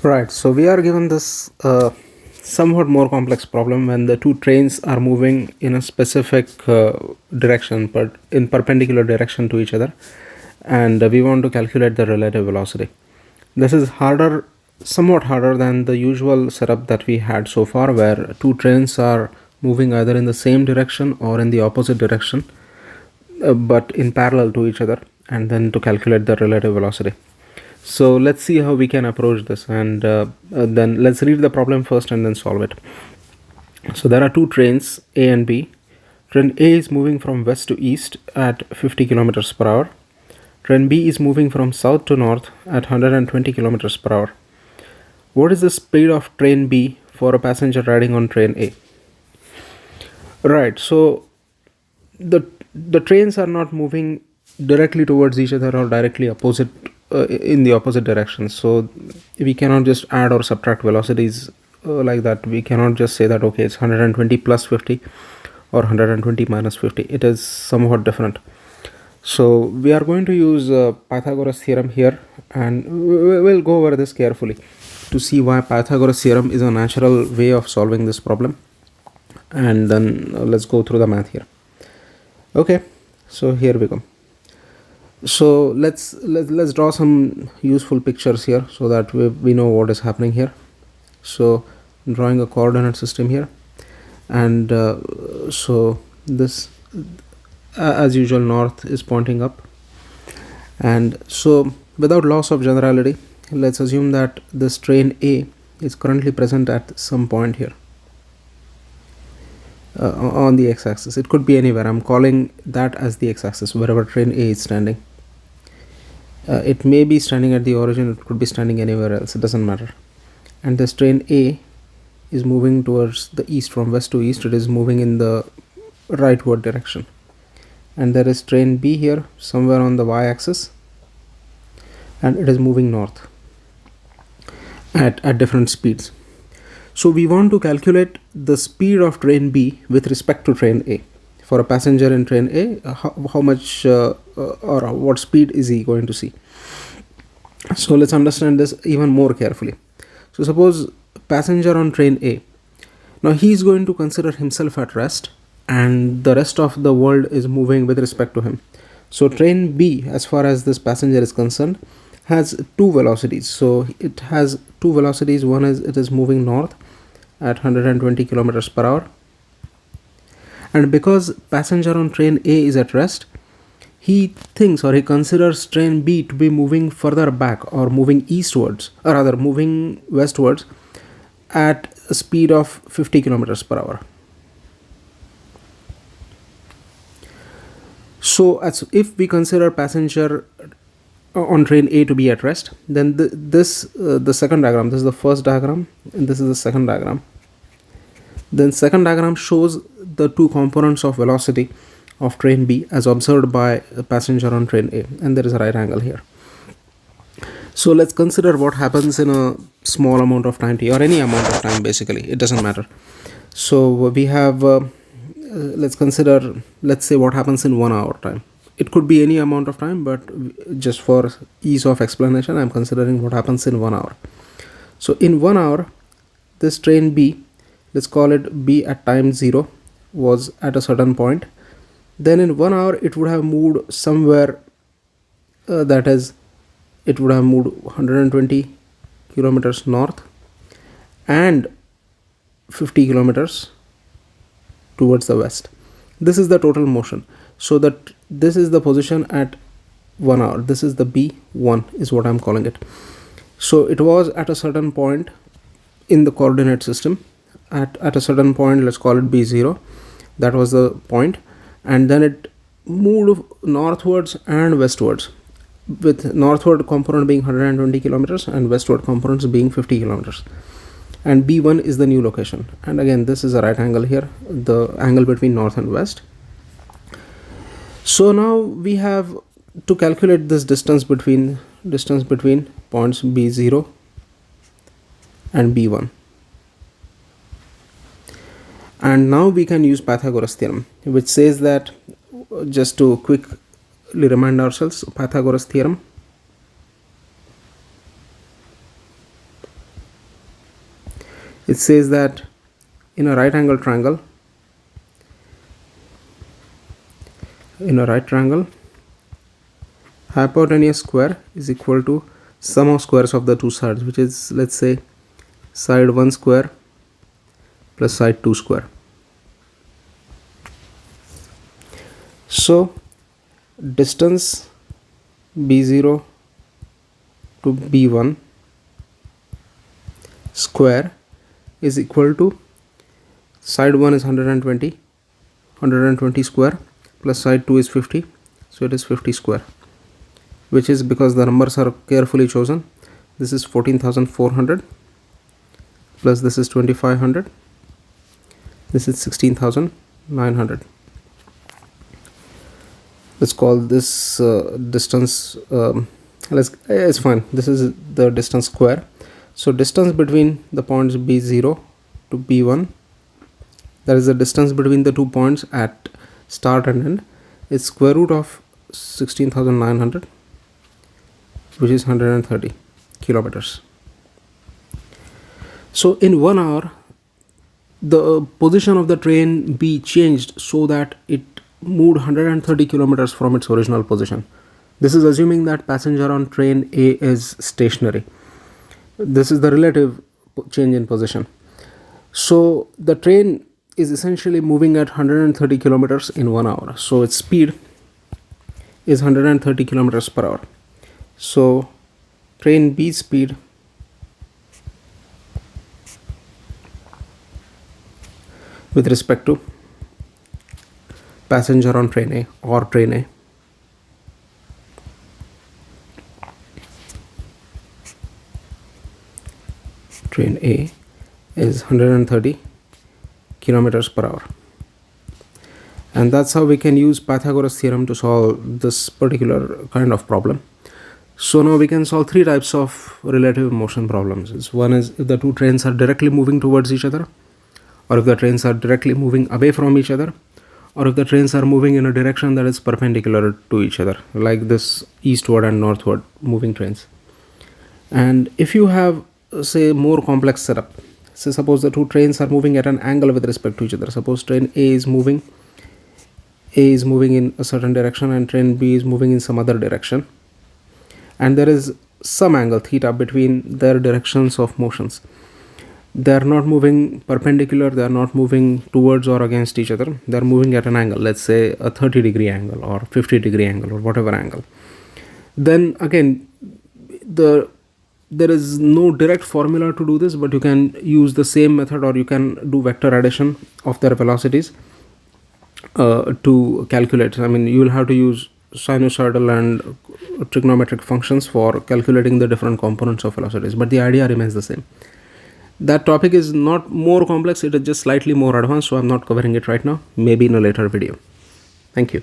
Right, so we are given this somewhat more complex problem when the two trains are moving in a specific direction, but in perpendicular direction to each other, and we want to calculate the relative velocity. This is harder, somewhat harder than the usual setup that we had so far, where two trains are moving either in the same direction or in the opposite direction, but in parallel to each other, and then to calculate the relative velocity. So let's see how we can approach this, and then let's read the problem first and then solve it. So there are two trains, A and B. Train A is moving from west to east at 50 kilometers per hour. Train B is moving from south to north at 120 kilometers per hour. What is the speed of train B for a passenger riding on train A? Right, so the trains are not moving directly towards each other or directly opposite in the opposite direction, so we cannot just add or subtract velocities like that. We cannot just say that okay, it's 120 plus 50 or 120 minus 50. It is somewhat different. So we are going to use Pythagoras theorem here, and we'll go over this carefully to see why Pythagoras theorem is a natural way of solving this problem, and then let's go through the math here. Okay, so here we go. So let's draw some useful pictures here so that we know what is happening here. So drawing a coordinate system here, and so this as usual north is pointing up, and so without loss of generality, let's assume that this train A is currently present at some point here on the x-axis. It could be anywhere. I'm calling that as the x-axis, wherever train A is standing. It may be standing at the origin, it could be standing anywhere else, it doesn't matter. And this train A is moving towards the east, from west to east. It is moving in the rightward direction. And there is train B here somewhere on the y-axis, and it is moving north at different speeds. So we want to calculate the speed of train B with respect to train A. For a passenger in train A, how much or what speed is he going to see? So let's understand this even more carefully. So suppose passenger on train A, now he is going to consider himself at rest, and the rest of the world is moving with respect to him. So train B, as far as this passenger is concerned, has two velocities. So it has two velocities. One is it is moving north at 120 kilometers per hour, and because passenger on train A is at rest, he thinks or he considers train B to be moving further back, or moving eastwards, or rather moving westwards at a speed of 50 kilometers per hour. So as if we consider passenger on train A to be at rest, then the second diagram, this is the first diagram and this is the second diagram. Then second diagram shows the two components of velocity of train B as observed by a passenger on train A, and there is a right angle here. So let's consider what happens in a small amount of time t, or any amount of time, basically it doesn't matter. So we have let's say what happens in 1 hour time. It could be any amount of time, but just for ease of explanation, I'm considering what happens in 1 hour. So in 1 hour, this train B, let's call it B at time 0, was at a certain point. Then in 1 hour it would have moved somewhere, that is, it would have moved 120 kilometers north and 50 kilometers towards the west. This is the total motion. So that this is the position at 1 hour. This is the B1 is what I'm calling it. So it was at a certain point in the coordinate system. At a certain point, let's call it B0. That was the point. And then it moved northwards and westwards, with northward component being 120 kilometers and westward components being 50 kilometers. And B1 is the new location. And again, this is a right angle here, the angle between north and west. So now we have to calculate this distance between points B0 and B1. And now we can use Pythagoras theorem, which says that, just to quickly remind ourselves, Pythagoras theorem It says that in a right angle triangle, hypotenuse square is equal to sum of squares of the two sides, which is, let's say, side 1 square plus side 2 square. So distance b0 to b1 square is equal to side 1 is 120 square plus side 2 is 50, so it is 50 square, which is, because the numbers are carefully chosen, this is 14,400 plus this is 2,500, this is 16,900. Let's call this distance, it's fine, this is the distance square. So distance between the points b0 to b1, that is the distance between the 2 points at start and end, is square root of 16,900, which is 130 kilometers. So in 1 hour, the position of the train B changed so that it moved 130 kilometers from its original position. This is assuming that passenger on train A is stationary. This is the relative change in position. So the train is essentially moving at 130 kilometers in 1 hour. So its speed is 130 kilometers per hour. So train B speed with respect to passenger on train A or train A is 130 kilometers per hour. And that's how we can use Pythagoras theorem to solve this particular kind of problem. So now we can solve 3 types of relative motion problems. One is if the two trains are directly moving towards each other, or if the trains are directly moving away from each other, or if the trains are moving in a direction that is perpendicular to each other, like this eastward and northward moving trains. And if you have, say, more complex setup, say suppose the two trains are moving at an angle with respect to each other. Suppose train A is moving in a certain direction and train B is moving in some other direction, and there is some angle theta between their directions of motions. They are not moving perpendicular, they are not moving towards or against each other, they are moving at an angle, let's say a 30-degree angle or 50-degree angle or whatever angle. Then again, there is no direct formula to do this, but you can use the same method, or you can do vector addition of their velocities to calculate. I mean, you will have to use sinusoidal and trigonometric functions for calculating the different components of velocities, but the idea remains the same. That topic is not more complex, it is just slightly more advanced, so I'm not covering it right now, maybe in a later video. Thank you.